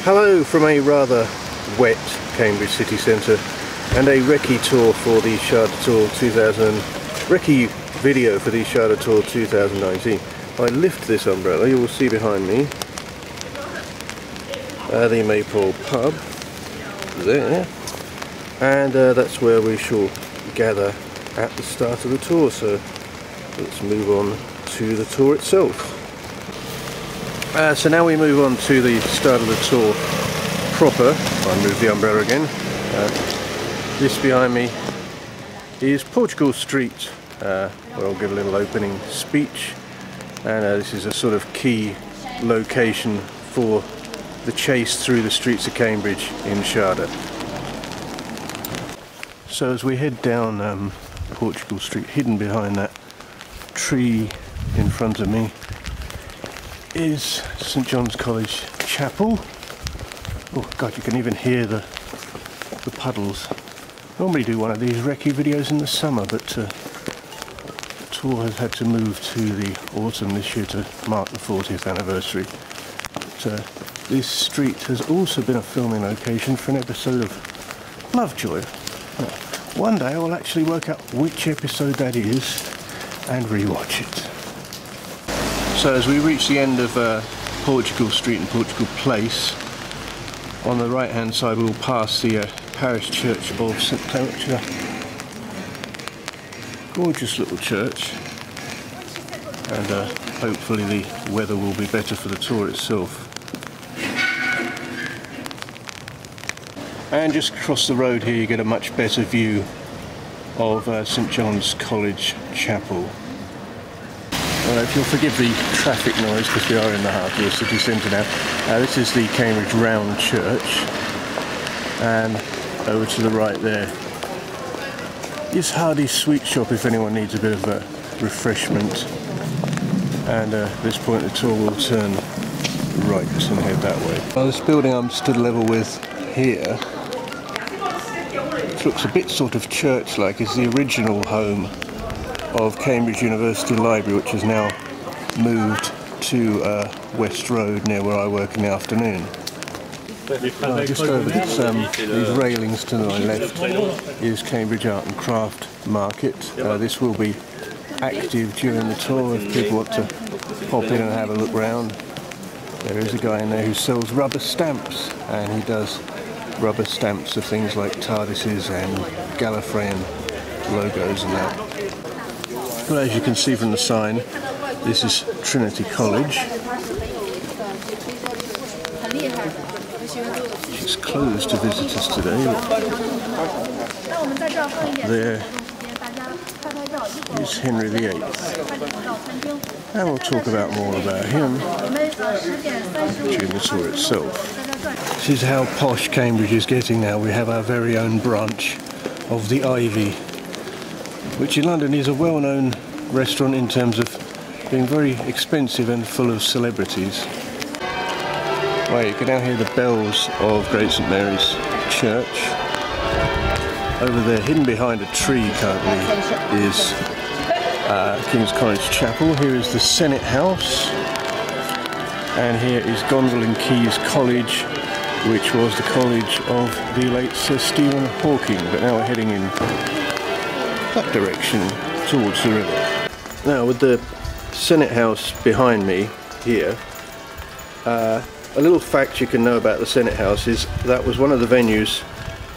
Hello from a rather wet Cambridge city centre and a recce tour for the Shada Tour 2000, recce video for the Shada Tour 2019. I lift this umbrella, you will see behind me the Maypole pub there, and that's where we shall gather at the start of the tour. So let's move on to the tour itself. So now we move on to the start of the tour proper. I'll move the umbrella again. This behind me is Portugal Street, where I'll give a little opening speech, and this is a sort of key location for the chase through the streets of Cambridge in Shada. So as we head down Portugal Street, hidden behind that tree in front of me is St John's College Chapel. Oh god, you can even hear the puddles. Normally do one of these recce videos in the summer, but the tour has had to move to the autumn this year to mark the 40th anniversary. But, this street has also been a filming location for an episode of Lovejoy. One day I will actually work out which episode that is and rewatch it. So as we reach the end of Portugal Street and Portugal Place, on the right hand side we'll pass the parish church of St Clement. Gorgeous little church, and hopefully the weather will be better for the tour itself. And just across the road here you get a much better view of St John's College Chapel. Well, if you'll forgive the traffic noise because we are in the heart of the city centre now. This is the Cambridge Round Church, and over to the right there is Hardy's Sweet Shop if anyone needs a bit of refreshment. And at this point the tour will turn right and head that way. Well, this building I'm stood level with here, which looks a bit sort of church-like, is the original home of Cambridge University Library, which has now moved to West Road near where I work in the afternoon. Just over these railings to my left is Cambridge Art and Craft Market. This will be active during the tour if people want to pop in and have a look round. There is a guy in there who sells rubber stamps, and he does rubber stamps of things like TARDISes and Gallifreyan logos and that. Well, as you can see from the sign, this is Trinity College. It's closed to visitors today. There is Henry VIII. And we'll talk about more about him during the tour itself. This is how posh Cambridge is getting now. We have our very own branch of the Ivy, which in London is a well-known restaurant in terms of being very expensive and full of celebrities. Well, you can now hear the bells of Great St Mary's Church. Over there, hidden behind a tree currently, is King's College Chapel. Here is the Senate House, and here is Gonville and Quays College, which was the college of the late Sir Stephen Hawking, but now we're heading in that direction towards the river. Now with the Senate House behind me here, a little fact you can know about the Senate House is that was one of the venues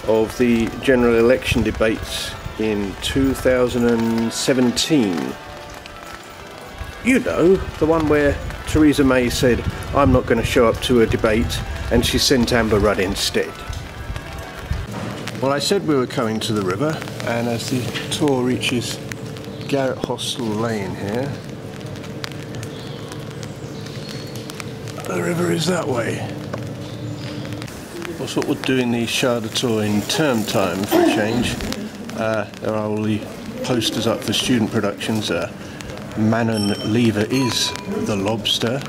of the general election debates in 2017. You know, the one where Theresa May said, "I'm not going to show up to a debate," and she sent Amber Rudd instead. Well, I said we were coming to the river, and as the tour reaches Garrett Hostel Lane here, the river is that way. That's what we're doing the Shada tour in term time for a change. There are all the posters up for student productions. Manon Lever is the Lobster,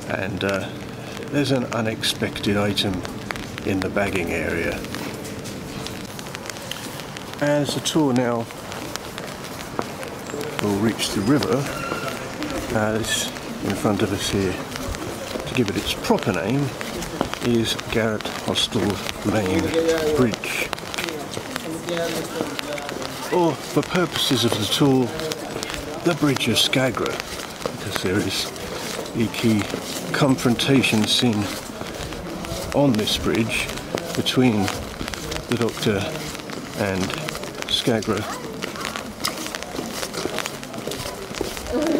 and there's an unexpected item in the bagging area. As the tour now will reach the river, as in front of us here, to give it its proper name, is Garrett Hostel Lane Bridge. Or, for purposes of the tour, the Bridge of Skagra, because there is the key confrontation scene on this bridge between the Doctor and Skagra,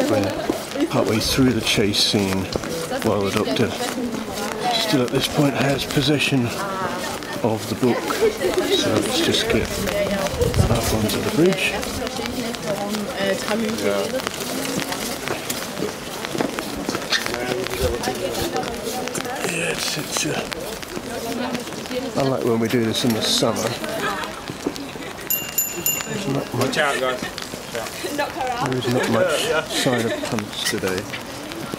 where partway through the chase scene, while the Doctor still at this point has possession of the book. So let's just get up onto the bridge. Yeah, it's unlike when we do this in the summer. There's not much, there is not much sign of punts today.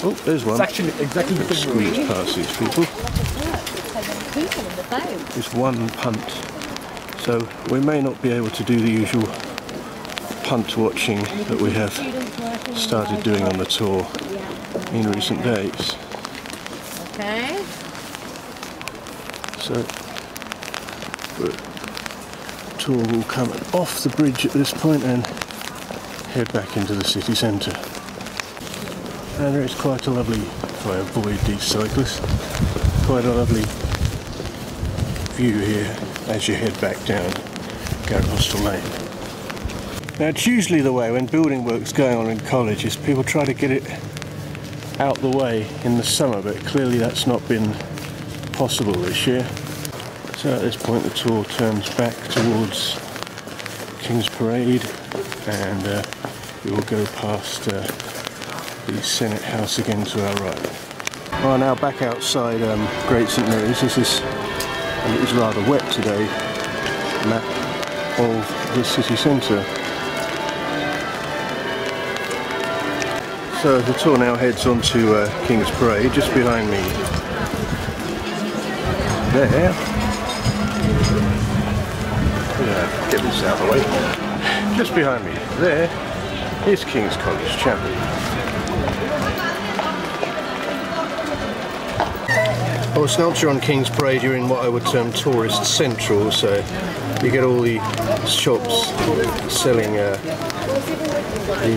Oh, there's one. It's actually exactly the squeeze past these people. There's one punt, so we may not be able to do the usual punt watching that we have started doing on the tour in recent days. Okay. So the tour will come off the bridge at this point and head back into the city centre. And there is quite a lovely, if I avoid these cyclists, quite a lovely view here as you head back down Garrett Hostel Lane. Now it's usually the way when building work's going on in colleges, people try to get it out the way in the summer, but clearly that's not been possible this year. So at this point the tour turns back towards King's Parade, and we will go past the Senate House again to our right. Well, now back outside Great St Mary's. This is, and it was rather wet today, map of the city centre. So the tour now heads on to King's Parade, just behind me there. Yeah, get this out of the way. Just behind me there is King's College Chapel. Well, once you're on King's Parade, you're in what I would term tourist central, so you get all the shops selling the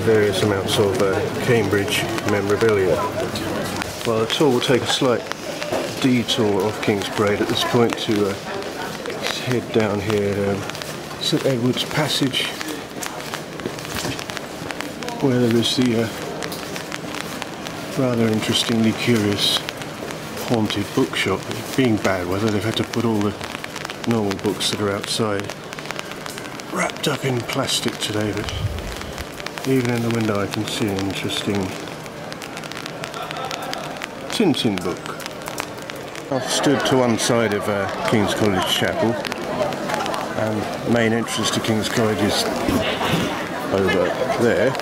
various amounts of Cambridge memorabilia. Well, the tour will take a slight detour off King's Parade at this point to head down here St Edward's Passage, where there is the rather interestingly curious haunted bookshop. Being bad weather, they've had to put all the normal books that are outside wrapped up in plastic today, but even in the window I can see an interesting Tintin book. I've stood to one side of King's College Chapel, and the main entrance to King's College is over there.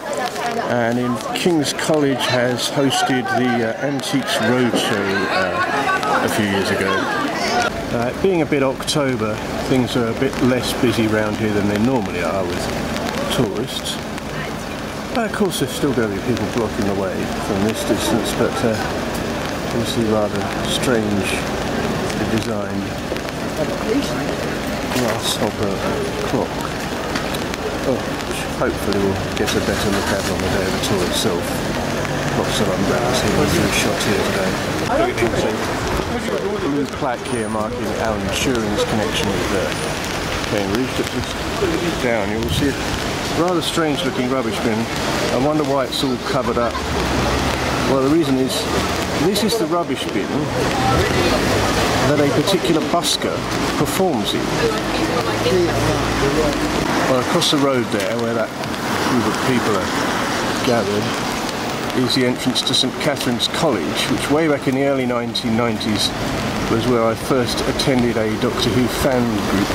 And in King's College has hosted the Antiques Roadshow a few years ago. Being a bit October, things are a bit less busy around here than they normally are with tourists. Of course there's still going to be people blocking the way from this distance, but obviously rather strange designed grasshopper clock. Which hopefully we'll get a better look at on the day of the tour itself. Lots of umbrellas here, we'll do a shot here today. Blue plaque here marking Alan Turing's connection with Cambridge. Just down you will see a rather strange looking rubbish bin. I wonder why it's all covered up. Well, the reason is, this is the rubbish bin that a particular busker performs in. Well, across the road there, where that group of people are gathered, is the entrance to St Catherine's College, which way back in the early 1990s was where I first attended a Doctor Who fan group,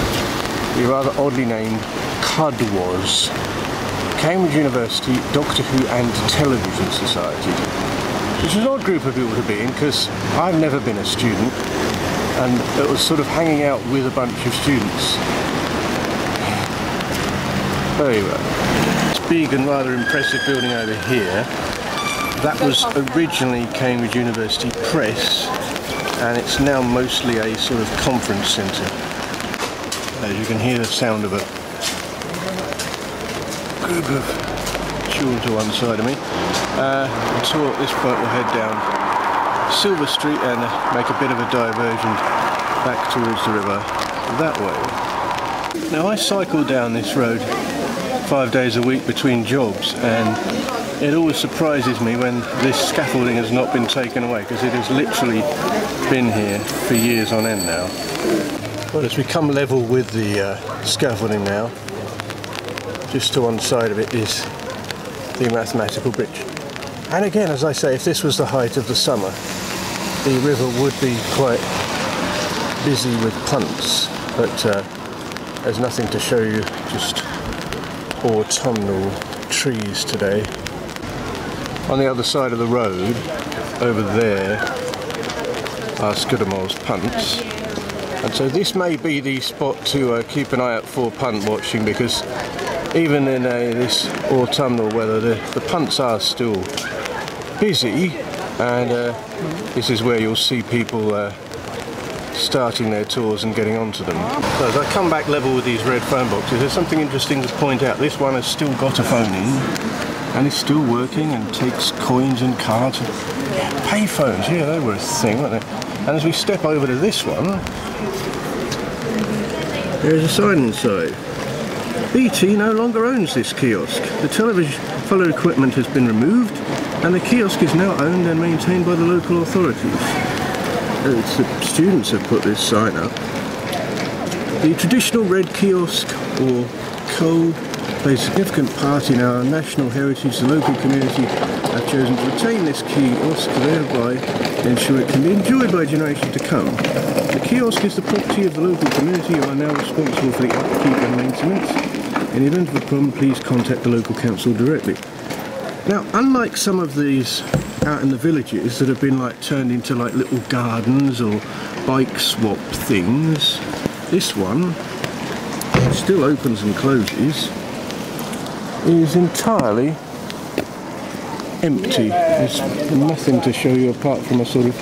the rather oddly named CUDWAS, Cambridge University Doctor Who and Television Society, which is an odd group of people to be in, because I've never been a student, and it was sort of hanging out with a bunch of students. Very well. This big and rather impressive building over here That was originally Cambridge University Press, and it's now mostly a sort of conference centre. As you can hear the sound of a group of children to one side of me. Until this point we'll head down Silver Street and make a bit of a diversion back towards the river that way. Now, I cycle down this road 5 days a week between jobs, and it always surprises me when this scaffolding has not been taken away, because it has literally been here for years on end now. Well, it's become level with the scaffolding now. Just to one side of it is the mathematical bridge. And again, as I say, if this was the height of the summer, the river would be quite busy with punts, but there's nothing to show you, just autumnal trees today. On the other side of the road, over there, are Scudamores punts. And so this may be the spot to keep an eye out for punt watching, because even in this autumnal weather, the punts are still busy, and this is where you'll see people starting their tours and getting onto them. So as I come back level with these red phone boxes, there's something interesting to point out. This one has still got a phone in, and it's still working and takes coins and cards. Pay phones, yeah, they were a thing, weren't they? And as we step over to this one, there's a sign inside. BT no longer owns this kiosk. The telephone equipment has been removed, and the kiosk is now owned and maintained by the local authorities. The students have put this sign up. The traditional red kiosk, or coal, plays a significant part in our national heritage. The local community have chosen to retain this kiosk, thereby ensure it can be enjoyed by a generation to come. The kiosk is the property of the local community, who are now responsible for the upkeep and maintenance. In the event of a problem, please contact the local council directly. Now, unlike some of these out in the villages that have been like turned into like little gardens or bike swap things, this one, which still opens and closes, is entirely empty. There's nothing to show you apart from a sort of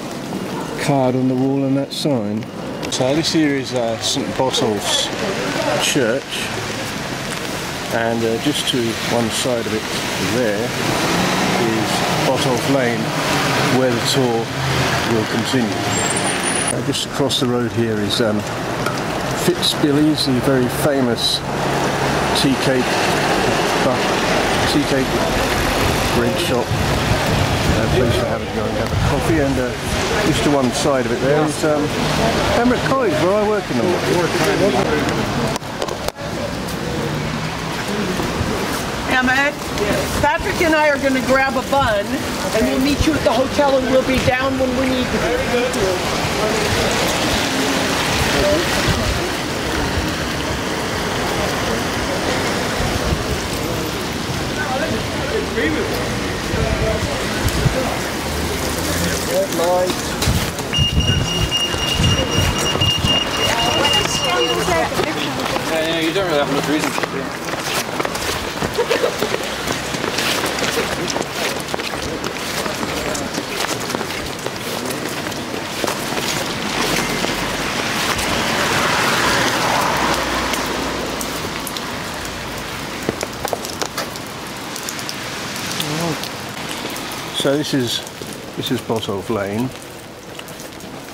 card on the wall and that sign. So this here is St Botolph's church, and just to one side of it there is Botolph Lane, where the tour will continue. Just across the road here is Fitzbilly's, the very famous tea cake bread shop. Place to have a go and have a coffee, and just to one side of it there is Pembroke College, where I work in the morning. Ahmed, Patrick and I are going to grab a bun, and we'll meet you at the hotel, and we'll be down when we need to Yeah, you don't really have much reason to. So this is Botolph Lane,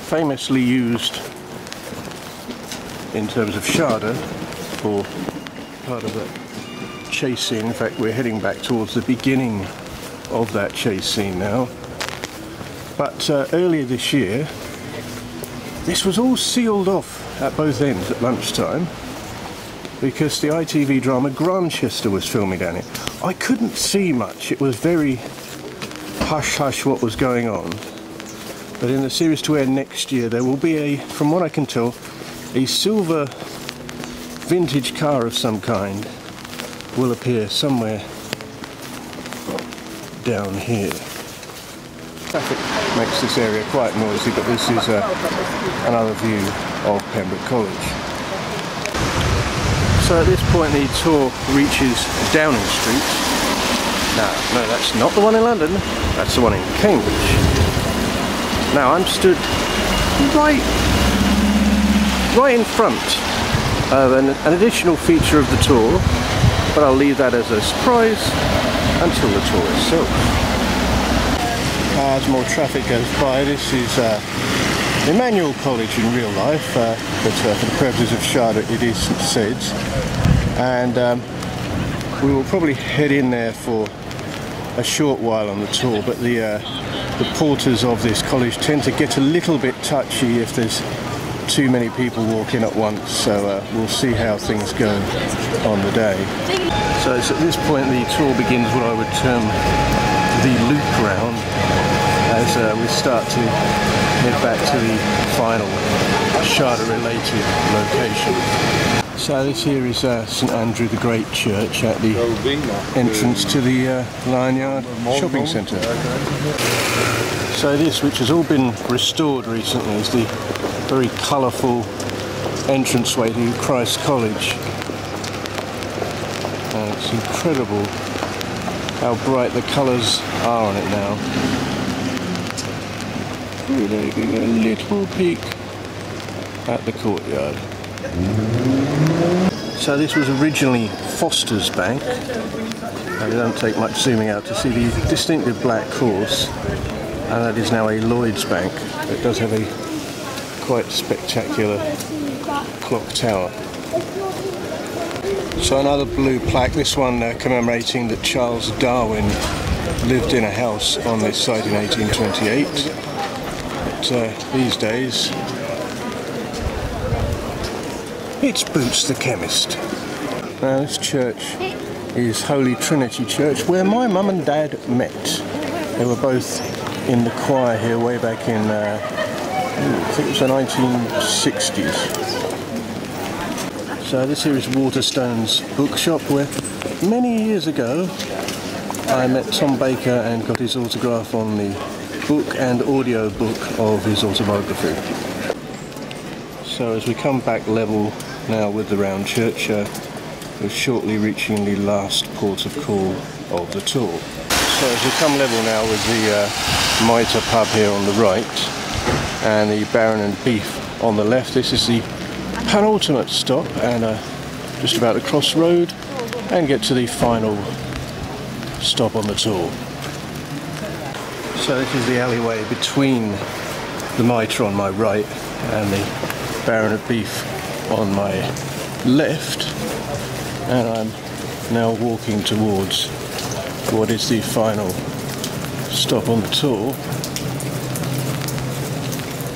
famously used in terms of Shada for part of that chase scene. In fact, we're heading back towards the beginning of that chase scene now. But earlier this year, this was all sealed off at both ends at lunchtime, because the ITV drama Grantchester was filming down here. I couldn't see much, it was very hush-hush what was going on. But in the series to air next year, there will be from what I can tell, a silver vintage car of some kind will appear somewhere down here. Traffic makes this area quite noisy, but this is another view of Pembroke College. So at this point the tour reaches Downing Street. No, that's not the one in London, that's the one in Cambridge. Now I'm stood right in front of an additional feature of the tour, but I'll leave that as a surprise until the tour itself. As more traffic goes by, this is Emmanuel College in real life, but for the purposes of Shada it is St. Sed's, and we will probably head in there for a short while on the tour, but the porters of this college tend to get a little bit touchy if there's too many people walking at once, so we'll see how things go on the day. So it's at this point the tour begins what I would term the loop round, as we start to head back to the final Shada related location. So this here is St Andrew the Great Church at the entrance to the Lion Yard shopping centre. So this, which has all been restored recently, is the very colourful entranceway to Christ College. And it's incredible how bright the colours are on it now. Ooh, there you go, a little peek at the courtyard. So this was originally Foster's Bank. It doesn't take much zooming out to see the distinctive black horse, and that is now a Lloyd's Bank. It does have a quite spectacular clock tower. So another blue plaque, this one commemorating that Charles Darwin lived in a house on this site in 1828. But these days it's Boots the chemist. Now this church is Holy Trinity Church, where my mum and dad met. They were both in the choir here way back in, I think it was the 1960s. So this here is Waterstone's bookshop, where many years ago I met Tom Baker and got his autograph on the book and audio book of his autobiography. So as we come back level now with the round church, we're shortly reaching the last port of call of the tour. So as we come level now with the Mitre pub here on the right and the Baron and Beef on the left, this is the penultimate stop, and just about to cross road and get to the final stop on the tour. So this is the alleyway between the Mitre on my right and the Baron of Beef on my left, and I'm now walking towards what is the final stop on the tour,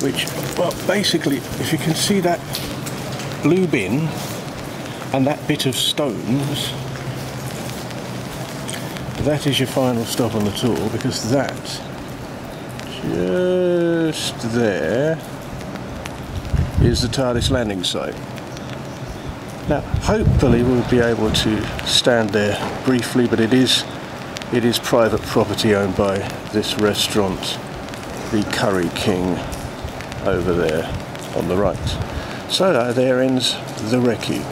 which, well, basically, if you can see that blue bin and that bit of stones, that is your final stop on the tour, because that just there is the TARDIS landing site. Now hopefully we'll be able to stand there briefly, but it is private property owned by this restaurant, the Curry King, over there on the right. So there ends the Recce.